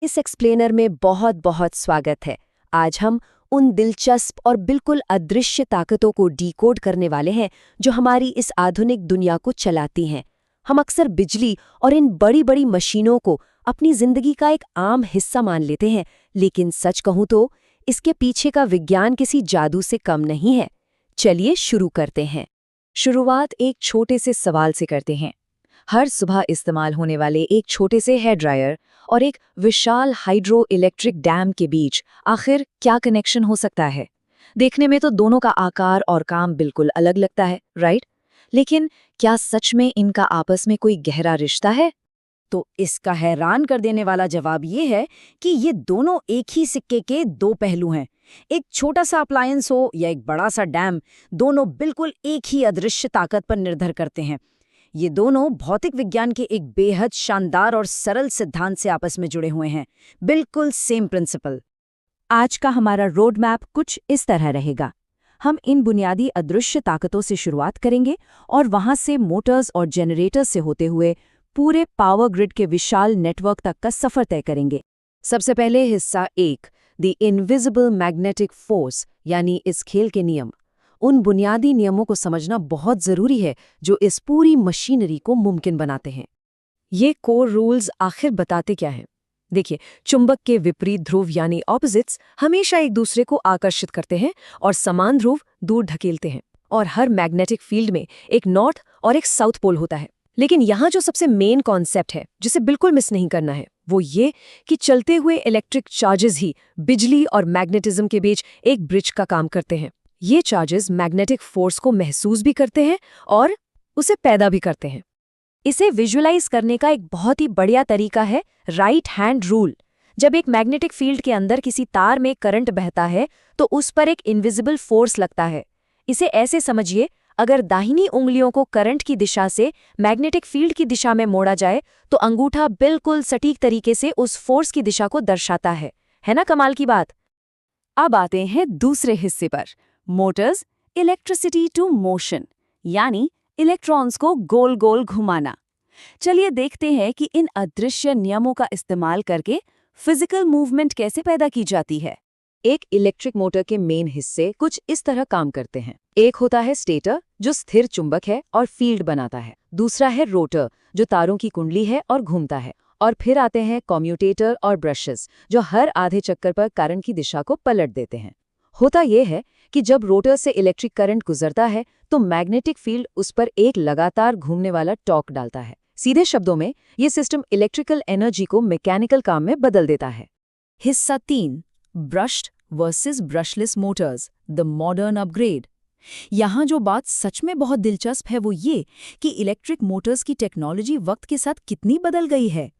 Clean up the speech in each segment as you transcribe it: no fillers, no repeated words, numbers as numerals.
इस एक्सप्लेनर में बहुत बहुत स्वागत है। आज हम उन दिलचस्प और बिल्कुल अदृश्य ताकतों को डिकोड करने वाले हैं जो हमारी इस आधुनिक दुनिया को चलाती हैं। हम अक्सर बिजली और इन बड़ी बड़ी मशीनों को अपनी जिंदगी का एक आम हिस्सा मान लेते हैं, लेकिन सच कहूं तो इसके पीछे का विज्ञान किसी जादू से कम नहीं है। चलिए शुरू करते हैं। शुरुआत एक छोटे से सवाल से करते हैं। हर सुबह इस्तेमाल होने वाले एक छोटे से हेयर ड्रायर और एक विशाल हाइड्रो इलेक्ट्रिक डैम के बीच आखिर क्या कनेक्शन हो सकता है? देखने में तो दोनों का आकार और काम बिल्कुल अलग लगता है, राइट? लेकिन क्या सच में इनका आपस में कोई गहरा रिश्ता है? तो इसका हैरान कर देने वाला जवाब ये है कि ये दोनों एक ही सिक्के के दो पहलू हैं। एक छोटा सा अप्लायंस हो या एक बड़ा सा डैम, दोनों बिल्कुल एक ही अदृश्य ताकत पर निर्भर करते हैं। ये दोनों भौतिक विज्ञान के एक बेहद शानदार और सरल सिद्धांत से आपस में जुड़े हुए हैं। बिल्कुल सेम प्रिंसिपल। आज का हमारा रोड मैप कुछ इस तरह रहेगा। हम इन बुनियादी अदृश्य ताकतों से शुरुआत करेंगे और वहां से मोटर्स और जनरेटर्स से होते हुए पूरे पावर ग्रिड के विशाल नेटवर्क तक का सफर तय करेंगे। सबसे पहले हिस्सा 1, द इनविजिबल मैग्नेटिक फोर्स, यानी इस खेल के नियम। उन बुनियादी नियमों को समझना बहुत जरूरी है जो इस पूरी मशीनरी को मुमकिन बनाते हैं। ये कोर रूल्स आखिर बताते क्या हैं? देखिए, चुंबक के विपरीत ध्रुव यानी ऑपोजिट्स हमेशा एक दूसरे को आकर्षित करते हैं और समान ध्रुव दूर ढकेलते हैं। और हर मैग्नेटिक फील्ड में एक नॉर्थ और एक साउथ पोल होता है। लेकिन यहाँ जो सबसे मेन कॉन्सेप्ट है, जिसे बिल्कुल मिस नहीं करना है, वो ये कि चलते हुए इलेक्ट्रिक चार्जेस ही बिजली और मैग्नेटिज्म के बीच एक ब्रिज का काम करते हैं। ये चार्जेस मैग्नेटिक फोर्स को महसूस भी करते हैं और उसे पैदा भी करते हैं। इसे विजुअलाइज करने का एक बहुत ही बढ़िया तरीका है राइट हैंड रूल। जब एक मैग्नेटिक फील्ड के अंदर किसी तार में करंट बहता है तो उस पर एक इनविजिबल फोर्स लगता है। इसे ऐसे समझिए, अगर दाहिनी उंगलियों को करंट की दिशा से मैग्नेटिक फील्ड की दिशा में मोड़ा जाए तो अंगूठा बिल्कुल सटीक तरीके से उस फोर्स की दिशा को दर्शाता है ना कमाल की बात? अब आते हैं दूसरे हिस्से पर, मोटर्स, इलेक्ट्रिसिटी टू मोशन, यानी इलेक्ट्रॉन्स को गोल गोल घुमाना। चलिए देखते हैं कि इन अदृश्य नियमों का इस्तेमाल करके फिजिकल मूवमेंट कैसे पैदा की जाती है। एक इलेक्ट्रिक मोटर के मेन हिस्से कुछ इस तरह काम करते हैं। एक होता है स्टेटर, जो स्थिर चुंबक है और फील्ड बनाता है। दूसरा है रोटर, जो तारों की कुंडली है और घूमता है। और फिर आते हैं कम्यूटेटर और ब्रशेस, जो हर आधे चक्कर पर करंट की दिशा को पलट देते हैं। होता यह है कि जब रोटर से इलेक्ट्रिक करंट गुजरता है तो मैग्नेटिक फील्ड उस पर एक लगातार घूमने वाला टॉर्क डालता है। सीधे शब्दों में ये सिस्टम इलेक्ट्रिकल एनर्जी को मैकेनिकल काम में बदल देता है। हिस्सा 3, brushed versus brushless Motors, the modern upgrade. यहाँ जो बात सच में बहुत दिलचस्प है वो ये कि इलेक्ट्रिक मोटर्स की टेक्नोलॉजी वक्त के साथ कितनी बदल गई है।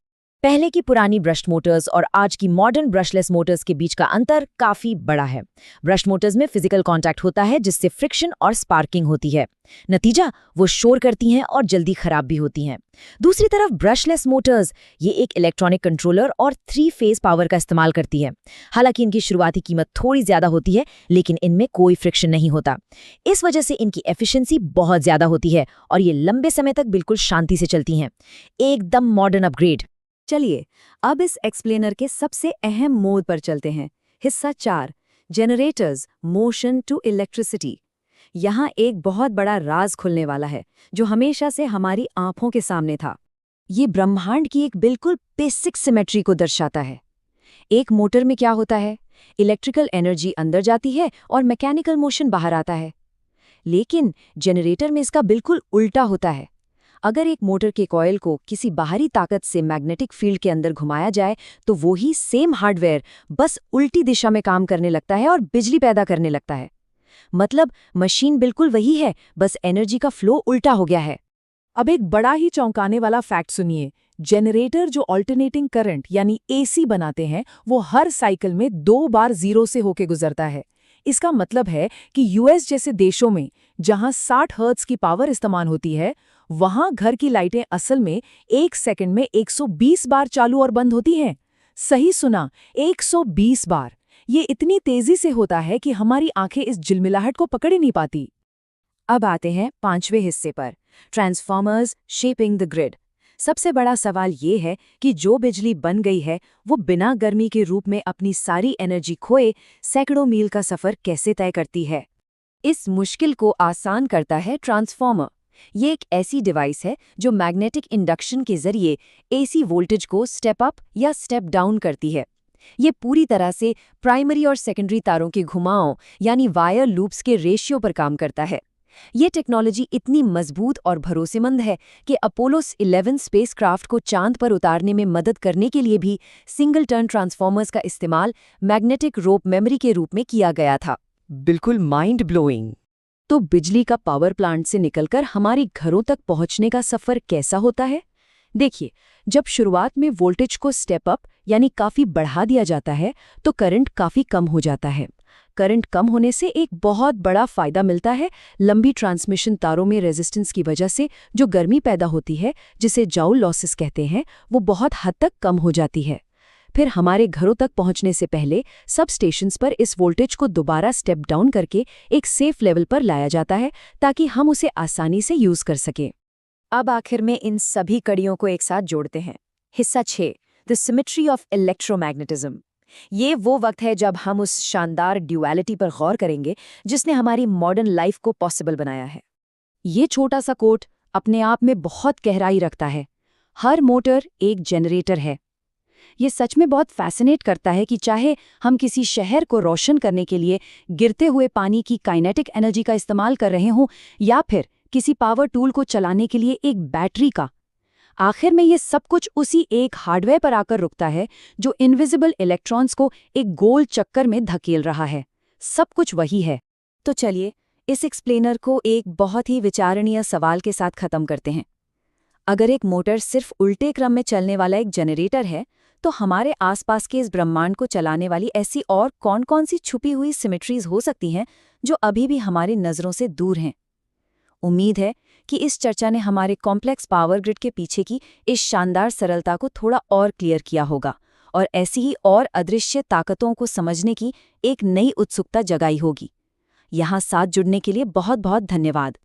पहले की पुरानी ब्रश्ड मोटर्स और आज की मॉडर्न ब्रशलेस मोटर्स के बीच का अंतर काफी बड़ा है। ब्रश मोटर्स में फिजिकल कांटेक्ट होता है, जिससे फ्रिक्शन और स्पार्किंग होती है। नतीजा, वो शोर करती हैं और जल्दी खराब भी होती हैं। दूसरी तरफ ब्रशलेस मोटर्स ये एक इलेक्ट्रॉनिक कंट्रोलर और 3 फेज पावर का इस्तेमाल करती है। हालांकि इनकी शुरुआती कीमत थोड़ी ज्यादा होती है, लेकिन इनमें कोई फ्रिक्शन नहीं होता। इस वजह से इनकी एफिशिएंसी बहुत ज्यादा होती है और ये लंबे समय तक बिल्कुल शांति से चलती हैं। एकदम मॉडर्न अपग्रेड। चलिए अब इस एक्सप्लेनर के सबसे अहम मोड पर चलते हैं। हिस्सा 4, जनरेटर्स, मोशन टू इलेक्ट्रिसिटी। यहाँ एक बहुत बड़ा राज खुलने वाला है जो हमेशा से हमारी आंखों के सामने था। ये ब्रह्मांड की एक बिल्कुल बेसिक सिमेट्री को दर्शाता है। एक मोटर में क्या होता है, इलेक्ट्रिकल एनर्जी अंदर जाती है और मैकेनिकल मोशन बाहर आता है। लेकिन जनरेटर में इसका बिल्कुल उल्टा होता है। अगर एक मोटर के कॉइल को किसी बाहरी ताकत से मैग्नेटिक फील्ड के अंदर घुमाया जाए तो वो ही सेम हार्डवेयर बस उल्टी दिशा में काम करने लगता है और बिजली पैदा करने लगता है। मतलब मशीन बिल्कुल वही है, बस एनर्जी का फ्लो उल्टा हो गया है। अब एक बड़ा ही चौंकाने वाला फैक्ट सुनिए। जनरेटर जो ऑल्टरनेटिंग करंट यानी एसी बनाते हैं, वो हर साइकिल में 2 बार 0 से होके गुजरता है। इसका मतलब है कि यूएस जैसे देशों में जहां 60 हर्ट्ज की पावर इस्तेमाल होती है, वहां घर की लाइटें असल में 1 सेकंड में 120 बार चालू और बंद होती हैं। सही सुना, 120 बार। ये इतनी तेजी से होता है कि हमारी आंखें इस झिलमिलाहट को पकड़ ही नहीं पाती। अब आते हैं 5वें हिस्से पर, ट्रांसफॉर्मर्स शेपिंग द ग्रिड। सबसे बड़ा सवाल ये है कि जो बिजली बन गई है वो बिना गर्मी के रूप में अपनी सारी एनर्जी खोए सैकड़ों मील का सफ़र कैसे तय करती है। इस मुश्किल को आसान करता है ट्रांसफॉर्मर। ये एक ऐसी डिवाइस है जो मैग्नेटिक इंडक्शन के जरिए एसी वोल्टेज को स्टेप अप या स्टेप डाउन करती है। ये पूरी तरह से प्राइमरी और सेकेंडरी तारों के घुमावों यानी वायर लूप्स के रेशियो पर काम करता है। ये टेक्नोलॉजी इतनी मजबूत और भरोसेमंद है कि अपोलो 11 स्पेसक्राफ्ट को चांद पर उतारने में मदद करने के लिए भी सिंगल टर्न ट्रांसफॉर्मर्स का इस्तेमाल मैग्नेटिक रोप मेमोरी के रूप में किया गया था। बिल्कुल माइंड ब्लोइंग। तो बिजली का पावर प्लांट से निकलकर हमारे घरों तक पहुंचने का सफर कैसा होता है? देखिए, जब शुरुआत में वोल्टेज को स्टेप अप यानी काफी बढ़ा दिया जाता है तो करंट काफी कम हो जाता है। करंट कम होने से एक बहुत बड़ा फायदा मिलता है। लंबी ट्रांसमिशन तारों में रेजिस्टेंस की वजह से जो गर्मी पैदा होती है, जिसे जाउल लॉसेस कहते हैं, वो बहुत हद तक कम हो जाती है। फिर हमारे घरों तक पहुंचने से पहले सब स्टेशंस पर इस वोल्टेज को दोबारा स्टेप डाउन करके एक सेफ लेवल पर लाया जाता है ताकि हम उसे आसानी से यूज कर सकें। अब आखिर में इन सभी कड़ियों को एक साथ जोड़ते हैं। हिस्सा 6, द सिमेट्री ऑफ इलेक्ट्रोमैग्नेटिज्म। ये वो वक्त है जब हम उस शानदार ड्यूअलिटी पर गौर करेंगे जिसने हमारी मॉडर्न लाइफ को पॉसिबल बनाया है। ये छोटा सा कोट अपने आप में बहुत गहराई रखता है। हर मोटर एक जनरेटर है। ये सच में बहुत फैसिनेट करता है कि चाहे हम किसी शहर को रोशन करने के लिए गिरते हुए पानी की काइनेटिक एनर्जी का इस्तेमाल कर रहे हों या फिर किसी पावर टूल को चलाने के लिए एक बैटरी का, आखिर में ये सब कुछ उसी एक हार्डवेयर पर आकर रुकता है जो इनविजिबल इलेक्ट्रॉन्स को एक गोल चक्कर में धकेल रहा है। सब कुछ वही है। तो चलिए इस एक्सप्लेनर को एक बहुत ही विचारणीय सवाल के साथ खत्म करते हैं। अगर एक मोटर सिर्फ उल्टे क्रम में चलने वाला एक जनरेटर है, तो हमारे आसपास के इस ब्रह्मांड को चलाने वाली ऐसी और कौन-कौन सी छुपी हुई सिमेट्रीज हो सकती हैं जो अभी भी हमारी नज़रों से दूर हैं। उम्मीद है कि इस चर्चा ने हमारे कॉम्प्लेक्स पावर ग्रिड के पीछे की इस शानदार सरलता को थोड़ा और क्लियर किया होगा और ऐसी ही और अदृश्य ताकतों को समझने की एक नई उत्सुकता जगाई होगी। यहाँ साथ जुड़ने के लिए बहुत बहुत धन्यवाद।